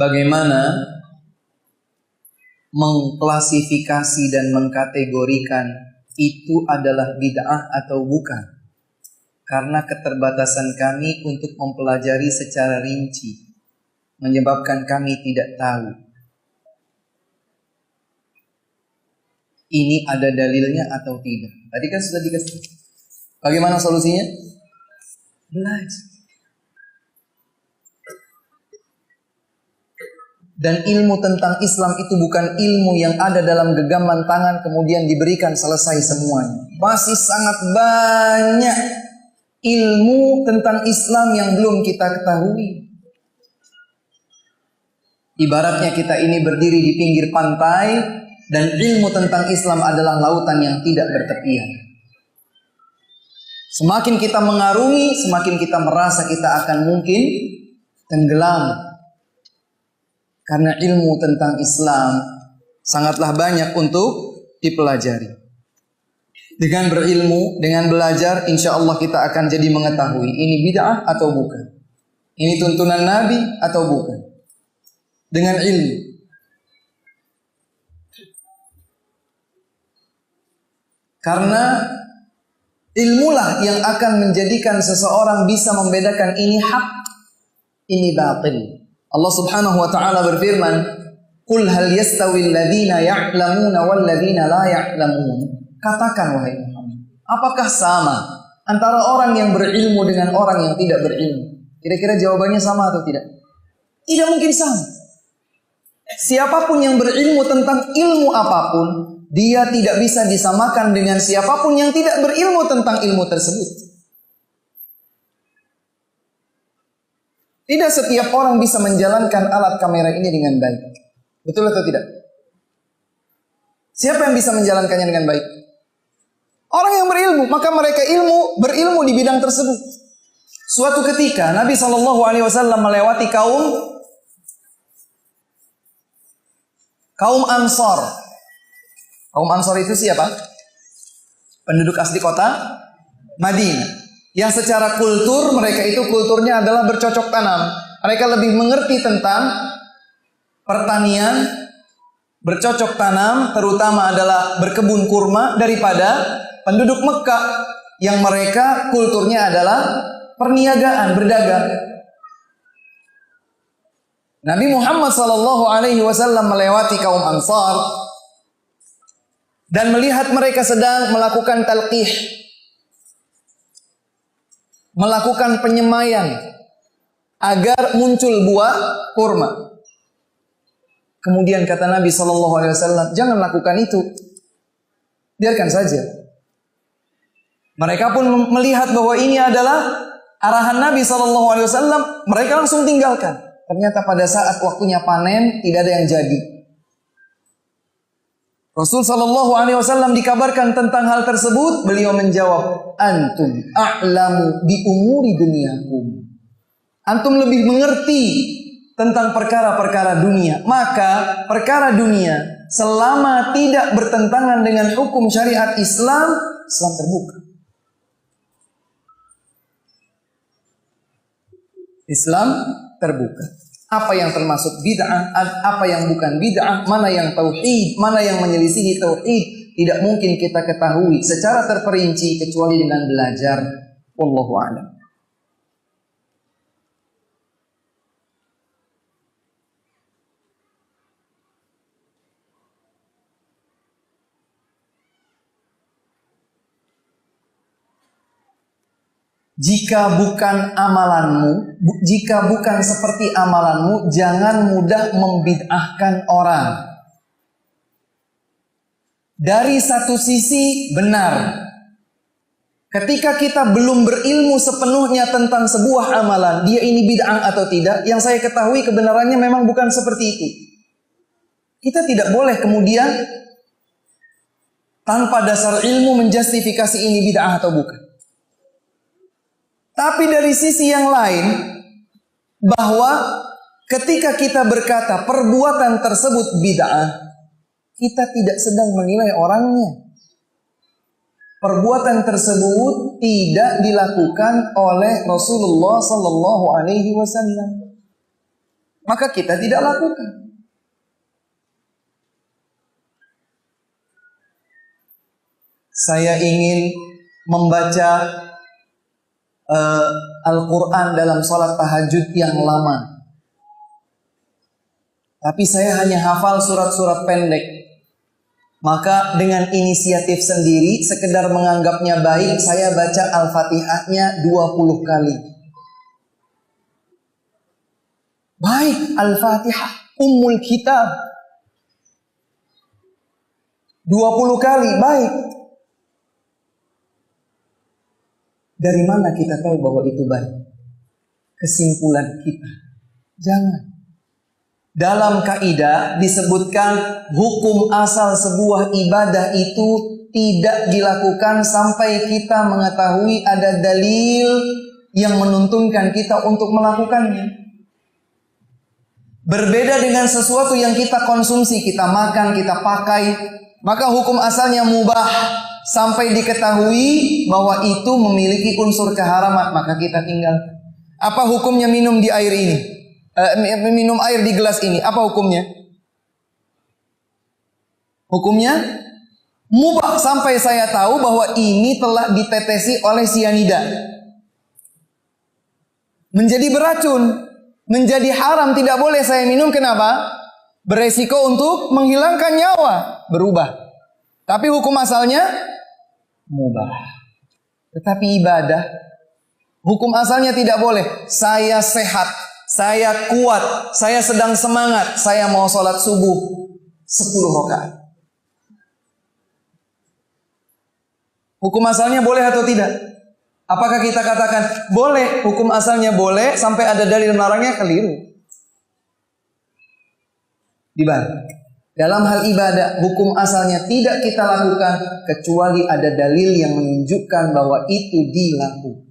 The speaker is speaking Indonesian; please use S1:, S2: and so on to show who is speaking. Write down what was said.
S1: bagaimana mengklasifikasi dan mengkategorikan itu adalah bid'ah atau bukan. Karena keterbatasan kami untuk mempelajari secara rinci menyebabkan kami tidak tahu ini ada dalilnya atau tidak. Tadi kan sudah dikasih. Bagaimana solusinya? Belajar. Dan ilmu tentang Islam itu bukan ilmu yang ada dalam genggaman tangan kemudian diberikan selesai semuanya. Masih sangat banyak ilmu tentang Islam yang belum kita ketahui. Ibaratnya kita ini berdiri di pinggir pantai dan ilmu tentang Islam adalah lautan yang tidak bertepian. Semakin kita mengarungi, semakin kita merasa kita akan mungkin tenggelam. Karena ilmu tentang Islam sangatlah banyak untuk dipelajari. Dengan berilmu, dengan belajar, insya Allah kita akan jadi mengetahui ini bid'ah atau bukan. Ini tuntunan Nabi atau bukan. Dengan ilmu. Karena ilmulah yang akan menjadikan seseorang bisa membedakan ini hak, ini batil. Allah Subhanahu wa taala berfirman, "Qul hal yastawi alladziina ya'lamuuna wal ladziina la ya'lamuun." Katakan wahai Muhammad, apakah sama antara orang yang berilmu dengan orang yang tidak berilmu? Kira-kira jawabannya sama atau tidak? Tidak mungkin sama. Siapapun yang berilmu tentang ilmu apapun, dia tidak bisa disamakan dengan siapapun yang tidak berilmu tentang ilmu tersebut. Tidak setiap orang bisa menjalankan alat kamera ini dengan baik. Betul atau tidak? Siapa yang bisa menjalankannya dengan baik? Orang yang berilmu. Maka mereka berilmu di bidang tersebut. Suatu ketika Nabi SAW melewati kaum Ansor. Kaum Ansor itu siapa? Penduduk asli kota Madinah. Yang secara kultur mereka itu kulturnya adalah bercocok tanam. Mereka lebih mengerti tentang pertanian, bercocok tanam, terutama adalah berkebun kurma daripada penduduk Mekah yang mereka kulturnya adalah perniagaan, berdagang. Nabi Muhammad SAW melewati kaum Ansar dan melihat mereka sedang melakukan talqih, melakukan penyemaian agar muncul buah kurma. Kemudian kata Nabi SAW, jangan lakukan itu, biarkan saja. Mereka pun melihat bahwa ini adalah arahan Nabi SAW, mereka langsung tinggalkan. Ternyata pada saat waktunya panen tidak ada yang jadi. Rasul SAW dikabarkan tentang hal tersebut, beliau menjawab, antum a'lamu bi umuri dunyakum. Antum lebih mengerti tentang perkara-perkara dunia. Maka perkara dunia selama tidak bertentangan dengan hukum syariat Islam, Islam terbuka. Islam terbuka. Apa yang termasuk bid'ah, apa yang bukan bid'ah, mana yang tauhid, mana yang menyelisihi tauhid, tidak mungkin kita ketahui secara terperinci kecuali dengan belajar. Wallahu a'lam. Jika bukan amalanmu, jika bukan seperti amalanmu, jangan mudah membid'ahkan orang. Dari satu sisi benar. Ketika kita belum berilmu sepenuhnya tentang sebuah amalan, dia ini bid'ah atau tidak, yang saya ketahui kebenarannya memang bukan seperti itu. Kita tidak boleh kemudian tanpa dasar ilmu menjustifikasi ini bid'ah atau bukan. Tapi dari sisi yang lain, bahwa ketika kita berkata perbuatan tersebut bid'ah, kita tidak sedang menilai orangnya. Perbuatan tersebut tidak dilakukan oleh Rasulullah SAW. maka kita tidak lakukan. Saya ingin membaca Al-Quran dalam sholat tahajud yang lama, tapi saya hanya hafal surat-surat pendek. Maka dengan inisiatif sendiri, sekedar menganggapnya baik, saya baca Al-Fatihahnya 20 kali. Baik, Al-Fatihah, Ummul Kitab, 20 kali, baik. Dari mana kita tahu bahwa itu baik? Kesimpulan kita, jangan. Dalam kaidah disebutkan hukum asal sebuah ibadah itu tidak dilakukan sampai kita mengetahui ada dalil yang menuntunkan kita untuk melakukannya. Berbeda dengan sesuatu yang kita konsumsi, kita makan, kita pakai, maka hukum asalnya mubah sampai diketahui bahwa itu memiliki unsur keharaman, maka kita tinggalkan. Apa hukumnya minum di air ini? Minum air di gelas ini, apa hukumnya? Hukumnya mubah sampai saya tahu bahwa ini telah ditetesi oleh sianida, menjadi beracun, menjadi haram, tidak boleh saya minum. Kenapa? Beresiko untuk menghilangkan nyawa, berubah. Tapi hukum asalnya mubah. Tetapi ibadah, hukum asalnya tidak boleh. Saya sehat, saya kuat, saya sedang semangat, saya mau sholat subuh 10 rakaat. Hukum asalnya boleh atau tidak? Apakah kita katakan boleh, hukum asalnya boleh, sampai ada dalil melarangnya? Keliru. Dibalik. Dalam hal ibadah, hukum asalnya tidak kita lakukan kecuali ada dalil yang menunjukkan bahwa itu dilakukan.